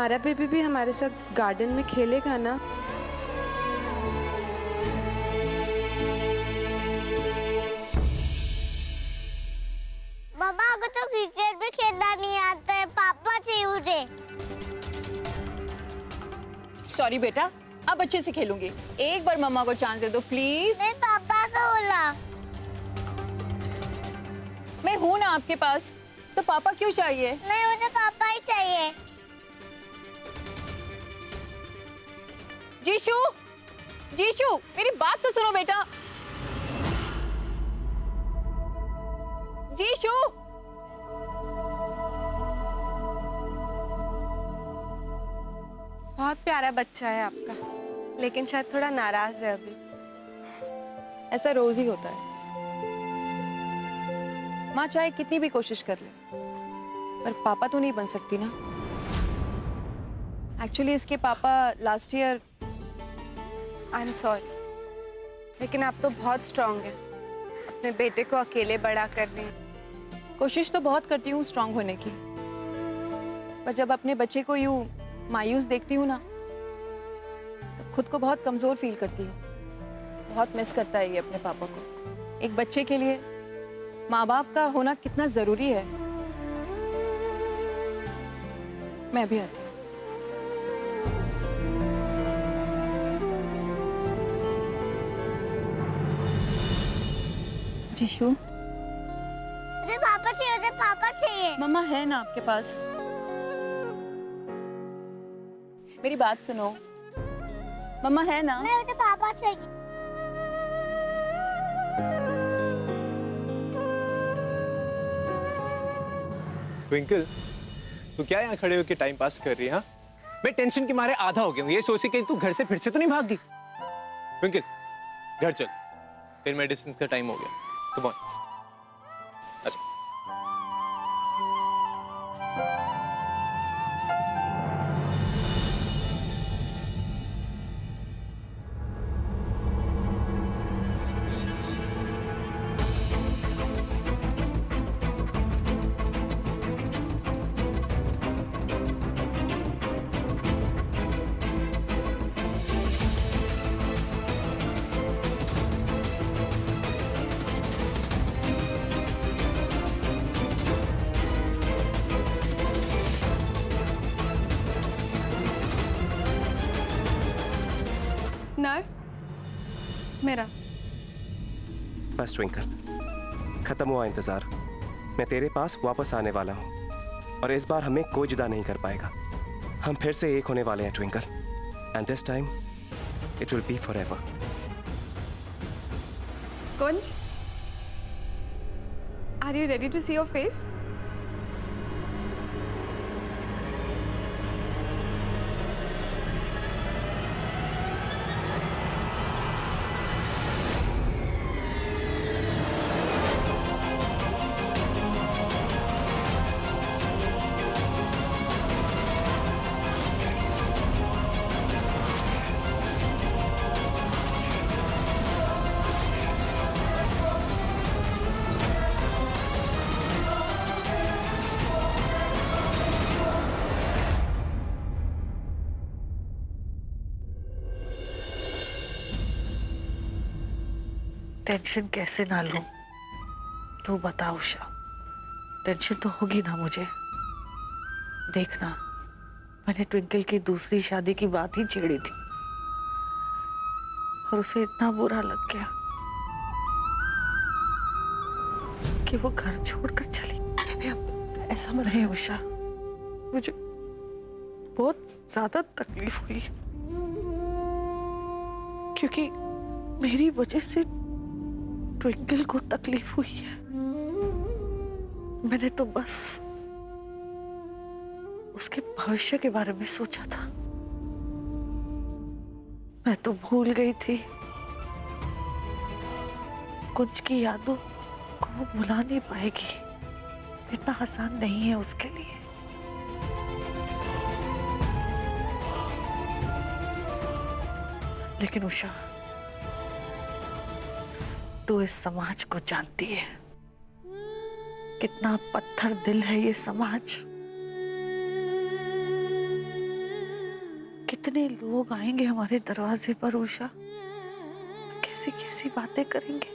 हमारा बेबी भी हमारे साथ गार्डन में खेलेगा ना? मम्मा को तो क्रिकेट भी खेलना नहीं आता है, पापा चाहिए मुझे। सॉरी बेटा, अब अच्छे से खेलूंगी। एक बार मम्मा को चांस दे दो प्लीज। मैं पापा को बोला। मैं हूं ना आपके पास, तो पापा क्यों चाहिए? नहीं, मुझे पापा ही चाहिए। जीशु, जीशु मेरी बात तो सुनो बेटा। जीशु, बहुत प्यारा बच्चा है आपका, लेकिन शायद थोड़ा नाराज है अभी। ऐसा रोज ही होता है। माँ चाहे कितनी भी कोशिश कर ले, पर पापा तो नहीं बन सकती ना। एक्चुअली इसके पापा last year. I am sorry, लेकिन आप तो बहुत स्ट्रांग हैं, अपने बेटे को अकेले बड़ा कर रही हैं। कोशिश तो बहुत करती हूँ स्ट्रांग होने की, पर जब अपने बच्चे को यूं मायूस देखती हूँ ना, तो खुद को बहुत कमजोर फील करती हूँ। बहुत मिस करता है ये अपने पापा को। एक बच्चे के लिए माँ बाप का होना कितना जरूरी है। मैं भी आती हूँ। जीशु, मुझे पापा चाहिए, मुझे पापा चाहिए। मम्मा है ना आपके पास। मेरी बात सुनो, मम्मा है ना। नहीं, मुझे पापा चाहिए। ट्विंकल, तू क्या यहाँ खड़े होकर टाइम पास कर रही है? हाँ, मैं टेंशन के मारे आधा हो गया हूँ, ये सोच के तू घर से फिर से तो नहीं भाग गई। ट्विंकल, घर चल, फिर मेडिसिन का टाइम हो गया। कम ऑन, अच्छा। नर्स, मेरा बस ट्विंकल, खत्म हुआ इंतजार। मैं तेरे पास वापस आने वाला हूँ और इस बार हमें कोई जुदा नहीं कर पाएगा। हम फिर से एक होने वाले हैं Twinkle, and this time it will be forever. Kunj, are you ready to see your face? Tension कैसे ना लूं? तू बता उषा, टेंशन तो होगी ना मुझे। देखना, मैंने ट्विंकल की दूसरी शादी की बात ही छेड़ी थी और उसे इतना बुरा लग गया कि वो घर छोड़कर चली। ऐसा मत नहीं उषा, मुझे बहुत ज्यादा तकलीफ हुई क्योंकि मेरी वजह से ट्विंकल को तकलीफ हुई है। मैंने तो बस उसके भविष्य के बारे में सोचा था। मैं तो भूल गई थी कुछ की यादों को वो भुला नहीं पाएगी। इतना आसान नहीं है उसके लिए। लेकिन उषा, तू इस समाज को जानती है, कितना पत्थर दिल है ये समाज। कितने लोग आएंगे हमारे दरवाजे पर उषा, कैसी कैसी बातें करेंगे,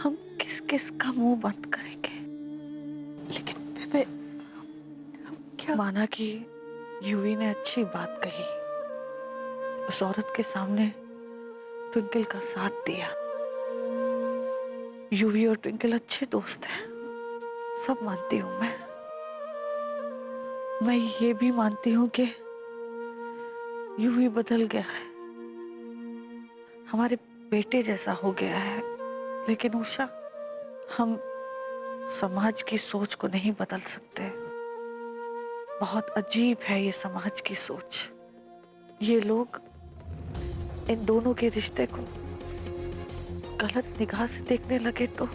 हम किस किस का मुंह बंद करेंगे। लेकिन बेबे क्या? माना कि यूवी ने अच्छी बात कही, उस औरत के सामने ट्विंकल का साथ दिया। यूवी और ट्विंकल अच्छे दोस्त हैं, सब मानती हूं मैं ये भी मानती हूं कि यूवी बदल गया है, हमारे बेटे जैसा हो गया है। लेकिन उषा, हम समाज की सोच को नहीं बदल सकते। बहुत अजीब है ये समाज की सोच। ये लोग इन दोनों के रिश्ते को गलत निगाह से देखने लगे तो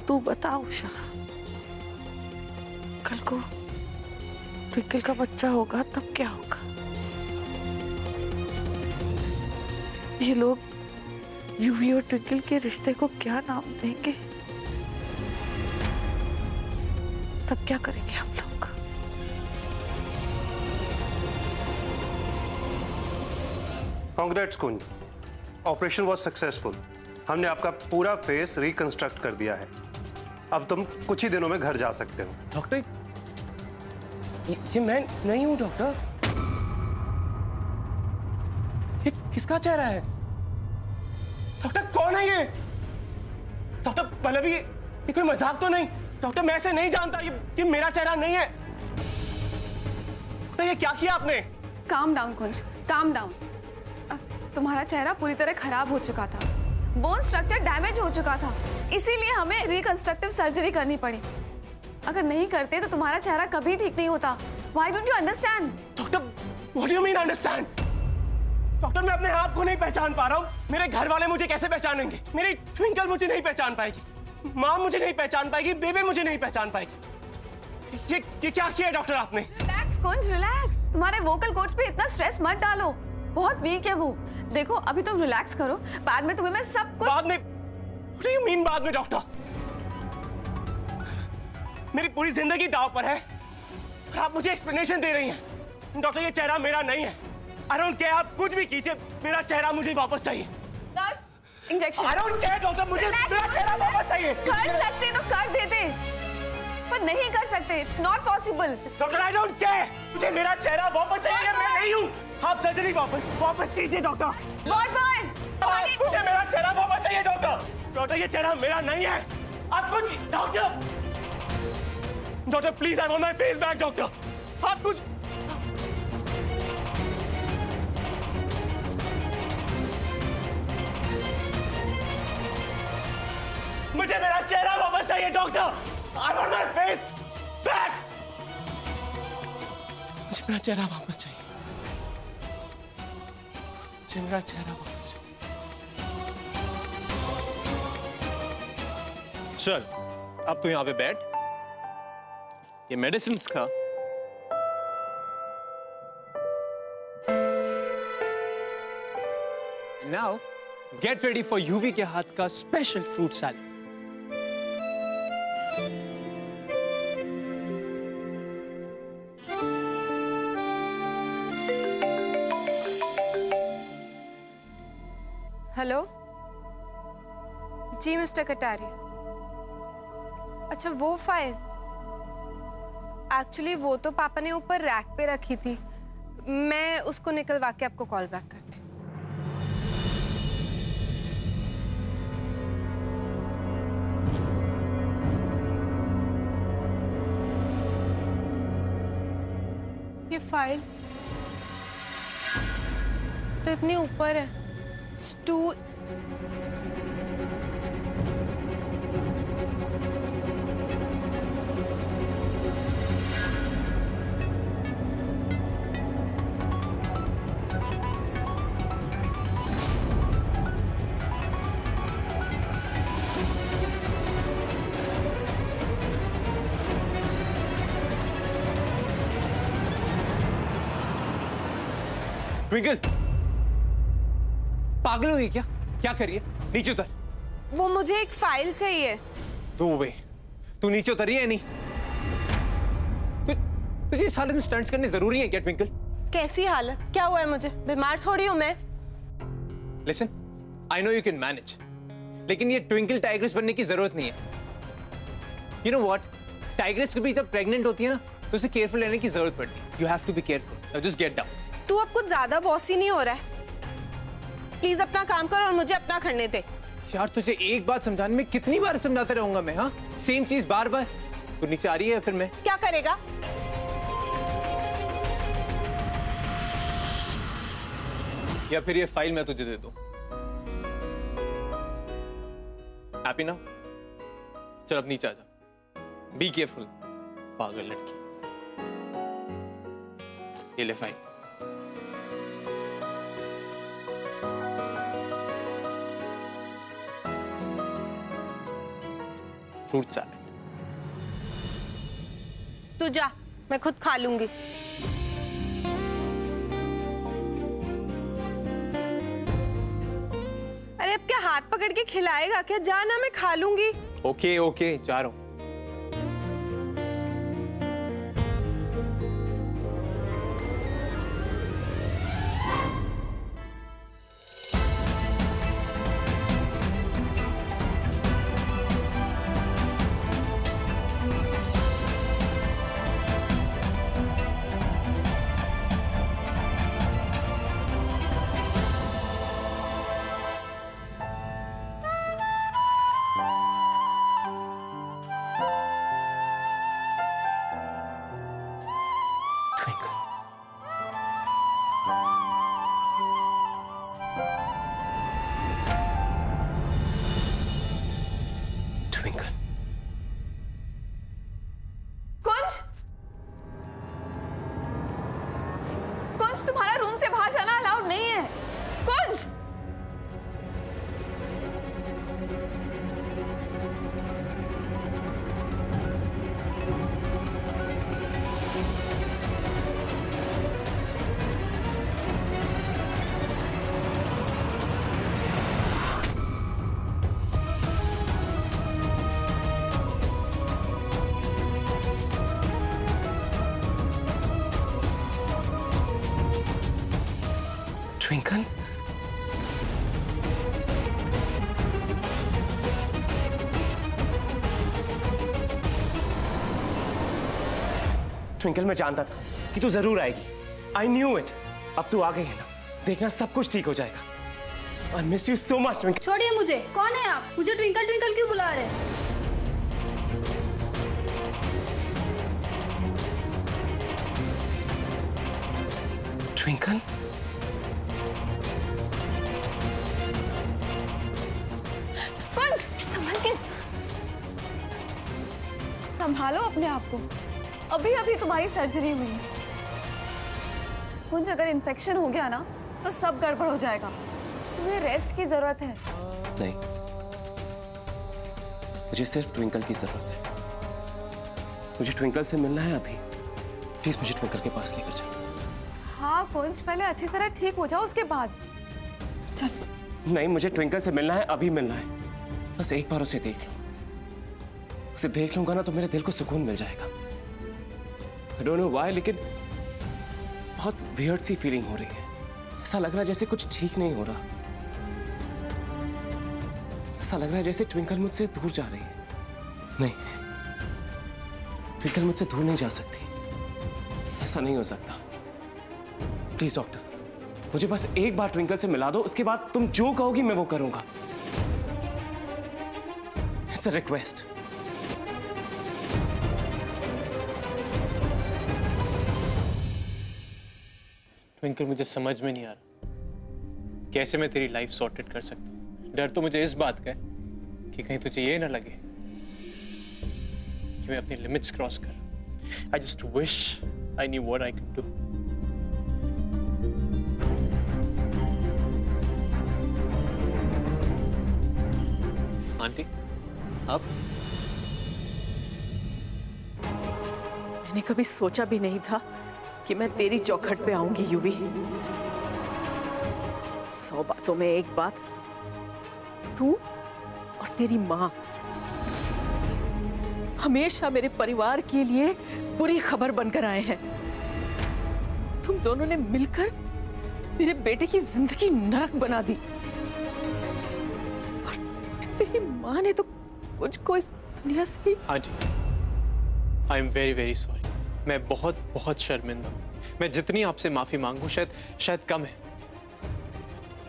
तू बता उषा, कल को ट्विंकल का बच्चा होगा तब क्या होगा? ये लोग यूवी और ट्विंकल के रिश्ते को क्या नाम देंगे? तब क्या करेंगे हम लोग? Congrats Kunj, operation was successful. हमने आपका पूरा फेस रिकंस्ट्रक्ट कर दिया है। अब तुम कुछ ही दिनों में घर जा सकते हो। डॉक्टर, ये मैं नहीं हूं डॉक्टर। ये किसका चेहरा है? डॉक्टर कौन है ये? डॉक्टर पल्लवी, ये कोई मजाक तो नहीं? डॉक्टर मैं ऐसे नहीं जानता, ये मेरा चेहरा नहीं है। डॉक्टर ये क्या किया आपने? काम डाउन कुंज, काम डाउन। तुम्हारा चेहरा पूरी तरह खराब हो चुका था, बोन स्ट्रक्चर डैमेज हो चुका था, इसीलिए हमें रिकंस्ट्रक्टिव सर्जरी करनी पड़ी। अगर नहीं करते तो तुम्हारा चेहरा कभी ठीक नहीं होता। Why don't you understand? Doctor, what do you mean understand? Doctor मैं अपने आप को नहीं पहचान पा रहा हूँ। मेरे घर वाले मुझे कैसे पहचानेंगे? मेरी ट्विंकल मुझे नहीं पहचान पाएगी, माँ मुझे नहीं पहचान पाएगी, बेबे मुझे नहीं पहचान पाएगी। ये क्या किया डॉक्टर आपने? रिलैक्स कुंज, रिलैक्स। तुम्हारे वोकल कोच पे इतना स्ट्रेस मत डालो, बहुत वीक है वो। देखो अभी तुम रिलैक्स करो, बाद में तुम्हें मैं सब कुछ। बाद में? What do you mean बाद में डॉक्टर? मेरी पूरी जिंदगी दांव पर है और आप मुझे एक्सप्लेनेशन दे रही हैं। डॉक्टर ये चेहरा मेरा नहीं है। I don't care, आप कुछ भी कीजिए, मेरा चेहरा मुझे वापस चाहिए। Nurse, injection. I don't care doctor, मुझे मेरा चेहरा वापस चाहिए। कर सकते तो कर देते, पर नहीं कर सकते। It's not possible. Doctor I don't care, मुझे मेरा चेहरा वापस चाहिए। मैं नहीं हूँ। आप सर्जरी वापस कीजिए डॉक्टर। वॉर्ड बॉय, मुझे मेरा चेहरा वापस चाहिए डॉक्टर। डॉक्टर ये चेहरा मेरा नहीं है। आप कुछ doctor please, I want my face back doctor. आप कुछ मुझे मेरा चेहरा वापस चाहिए doctor. I want my face back. मुझे मेरा चेहरा वापस चाहिए। मुझे मेरा चेहरा वापस चाहिए। चल अब तू यहां पे बैठ, ये मेडिसिन खा। Now get ready for UV के हाथ का स्पेशल फ्रूट सैलेड। हेलो जी मिस्टर कटारिया। अच्छा वो फाइल, एक्चुअली वो तो पापा ने ऊपर रैक पे रखी थी, मैं उसको निकलवा के आपको कॉल बैक करती हूँ। ये फाइल तो इतनी ऊपर है, स्टूल। ट्विंकल, पागल हो गई क्या? क्या करिए? नीचे उतर। वो मुझे एक फाइल चाहिए। दो वे, तू नीचे उतरी है नहीं? तुझे इस हालत में स्टंट्स करने जरूरी है क्या ट्विंकल? कैसी हालत? क्या हुआ है मुझे? बीमार थोड़ी हूं मैं। Listen, I know you can manage, लेकिन ये ट्विंकल टाइग्रेस बनने की जरूरत नहीं है। यू नो व्हाट, टाइग्रेस कभी जब प्रेग्नेंट होती है ना तो उसे केयरफुल रहने की जरूरत पड़ती है। You have to be careful. Now just get down. तू अब कुछ ज्यादा बॉसी नहीं हो रहा है। प्लीज अपना काम कर और मुझे अपना करने दे। यार तुझे एक बात समझाने में कितनी बार समझाता रहूंगा मैं? हाँ, सेम चीज बार बार। तू नीचे आ रही है फिर मैं क्या करेगा? या फिर ये फाइल मैं तुझे दे दूं? हैप्पी ना? चल अब नीचे आ जा। बी केयरफुल, पागल लड़की। ये ले फाइल। Fruit salad. तू जा, मैं खुद खा लूंगी। अरे अब क्या हाथ पकड़ के खिलाएगा क्या? जाना, मैं खा लूंगी। ओके ओके, जा रहा हूं। Twinkle. Twinkle. कुंज, कुंज तुम्हारा रूम से बाहर जाना अलाउड नहीं है। कुंज, ट्विंकल, ट्विंकल मैं जानता था कि तू जरूर आएगी। I knew it. अब तू आ गई है ना, देखना सब कुछ ठीक हो जाएगा। I miss you so much twinkle. छोड़िए मुझे। कौन है आप? मुझे ट्विंकल ट्विंकल क्यों बुला रहे हैं? ट्विंकल, कुंज संभल के, संभालो अपने आप को। अभी अभी तुम्हारी सर्जरी हुई है। कुंज, अगर इन्फेक्शन हो गया ना तो सब गड़बड़ हो जाएगा। तुम्हें रेस्ट की जरूरत है। नहीं, मुझे सिर्फ ट्विंकल की जरूरत है। मुझे ट्विंकल से मिलना है अभी। प्लीज मुझे ट्विंकल के पास लेकर चलो। हाँ कुंज, पहले अच्छी तरह ठीक हो जाओ, उसके बाद चल। नहीं, मुझे ट्विंकल से मिलना है, अभी मिलना है। बस एक बार उसे देख लो। उसे देख लूंगा ना तो मेरे दिल को सुकून मिल जाएगा। I don't know why, लेकिन बहुत वियर्ड सी फीलिंग हो रही है। ऐसा लग रहा है जैसे कुछ ठीक नहीं हो रहा। ऐसा लग रहा है जैसे ट्विंकल मुझसे दूर जा रही है। नहीं, ट्विंकल मुझसे दूर नहीं जा सकती। ऐसा नहीं हो सकता। प्लीज डॉक्टर, मुझे बस एक बार ट्विंकल से मिला दो, उसके बाद तुम जो कहोगी मैं वो करूंगा। It's a request. ट्विंकल, मुझे समझ में नहीं आ रहा कैसे मैं तेरी लाइफ सॉर्टेड कर सकता हूँ। डर तो मुझे इस बात का है कि कहीं तुझे ये ना लगे कि मैं अपनी लिमिट्स क्रॉस कर रहा हूं। I just wish I knew what I could do. Aunty, आप? मैंने कभी सोचा भी नहीं था कि मैं तेरी चौखट पे आऊंगी युवी। 100 बातों में एक बात, तू और तेरी माँ हमेशा मेरे परिवार के लिए बुरी खबर बनकर आए हैं। तुम दोनों ने मिलकर मेरे बेटे की जिंदगी नरक बना दी। और तेरी माँ ने तो कुछ को इस दुनिया से। Aunty, I am very very sorry. मैं बहुत बहुत शर्मिंदा हूँ। मैं जितनी आपसे माफी मांगू शायद कम है,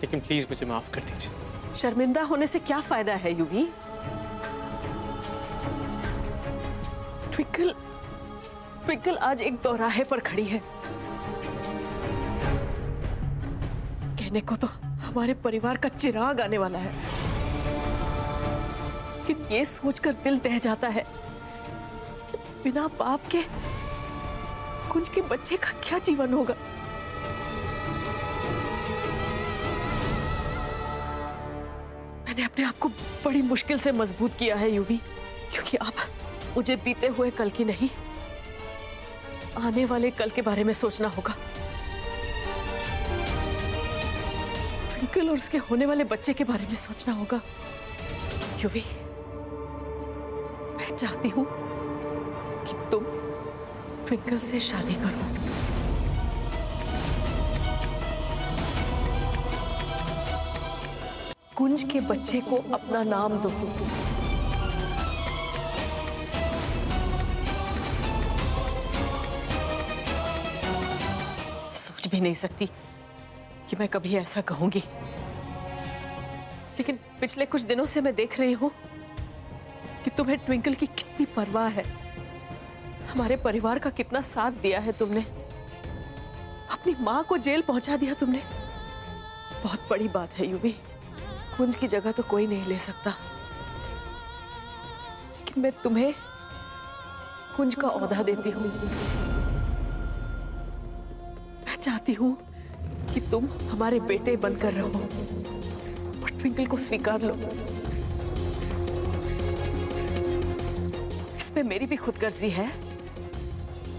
लेकिन प्लीज मुझे माफ कर दीजिए। शर्मिंदा होने से क्या फायदा है युवी? ट्विंकल आज एक दौराहे पर खड़ी है। कहने को तो हमारे परिवार का चिराग आने वाला है, लेकिन ये सोचकर दिल दह जाता है कि बिना बाप के कुंज के बच्चे का क्या जीवन होगा। मैंने अपने आप को बड़ी मुश्किल से मजबूत किया है युवी, क्योंकि अब मुझे बीते हुए कल की नहीं, आने वाले कल के बारे में सोचना होगा। ट्विंकल और उसके होने वाले बच्चे के बारे में सोचना होगा। युवी, मैं चाहती हूं कि तुम ट्विंकल से शादी करो। कुंज के बच्चे को अपना नाम दो। सोच भी नहीं सकती कि मैं कभी ऐसा कहूंगी, लेकिन पिछले कुछ दिनों से मैं देख रही हूं कि तुम्हें ट्विंकल की कितनी परवाह है। हमारे परिवार का कितना साथ दिया है तुमने। अपनी मां को जेल पहुंचा दिया तुमने। बहुत बड़ी बात है युवी। कुंज की जगह तो कोई नहीं ले सकता, लेकिन मैं तुम्हें कुंज का ओहदा देती हूं। मैं चाहती हूं कि तुम हमारे बेटे बनकर रहो और ट्विंकल को स्वीकार लो। इसमें मेरी भी खुदगर्जी है,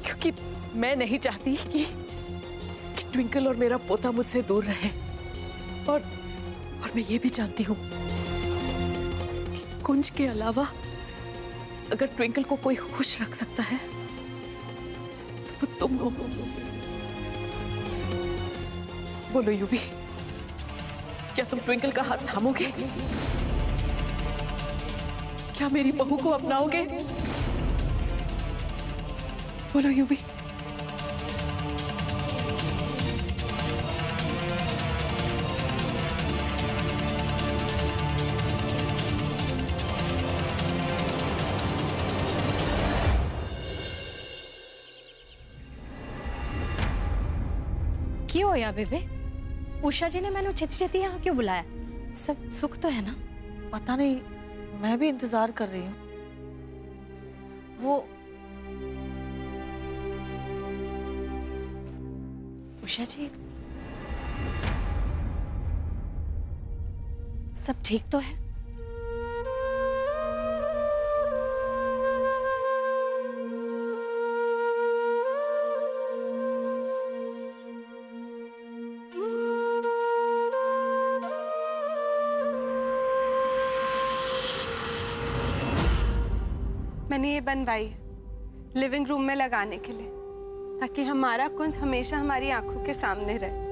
क्योंकि मैं नहीं चाहती कि ट्विंकल और मेरा पोता मुझसे दूर रहे। और मैं ये भी जानती हूँ कि कुंज के अलावा अगर ट्विंकल को कोई खुश रख सकता है तो वो तुम हो। बोलो युवी, क्या तुम ट्विंकल का हाथ थामोगे? क्या मेरी बहू को अपनाओगे? बोलो युवी। क्यों होया बेबे? उषा जी ने मैंने छेती छेती यहाँ क्यों बुलाया? सब सुख तो है ना? पता नहीं, मैं भी इंतजार कर रही हूँ। वो उषा जी, सब ठीक तो है? मैंने ये बनवाई लिविंग रूम में लगाने के लिए, ताकि हमारा कुंज हमेशा हमारी आंखों के सामने रहे।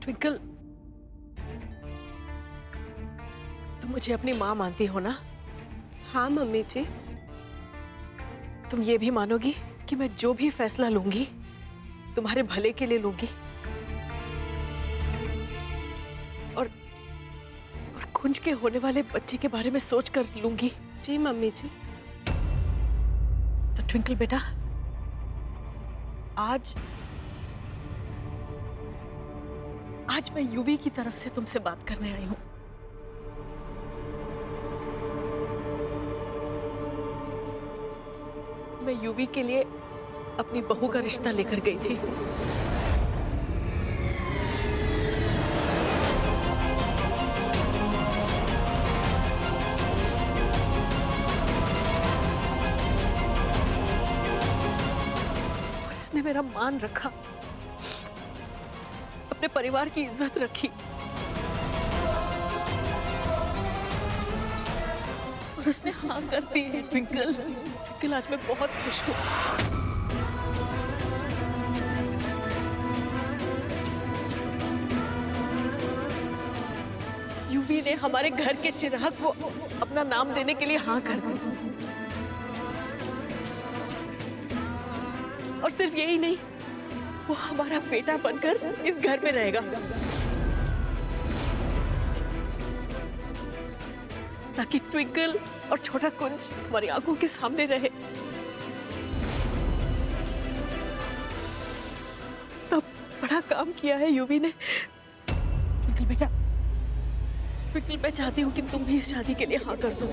ट्विंकल, तुम मुझे अपनी माँ मानती हो ना? हाँ मम्मी जी। तुम ये भी मानोगी कि मैं जो भी फैसला लूंगी तुम्हारे भले के लिए लूंगी, और कुंज के होने वाले बच्चे के बारे में सोच कर लूंगी। जी मम्मी जी। तो ट्विंकल बेटा, आज मैं युवी की तरफ से तुमसे बात करने आई हूं। मैं यूवी के लिए अपनी बहू का रिश्ता लेकर गई थी। और इसने मेरा मान रखा, अपने परिवार की इज्जत रखी और उसने हाँ कर दी है। ट्विंकल, ट्विंकल, आज मैं बहुत खुश हूँ। यूवी ने हमारे घर के चिराग को अपना नाम देने के लिए हाँ कर दी। और सिर्फ यही नहीं, वो हमारा बेटा बनकर इस घर में रहेगा, ताकि ट्विंकल और छोटा कुंज हमारी आंखों के सामने रहे। तब बड़ा काम किया है यूवी ने। ट्विंकल बेटा, ट्विंकल, मैं चाहती हूँ कि तुम भी इस शादी के लिए हाँ कर दो।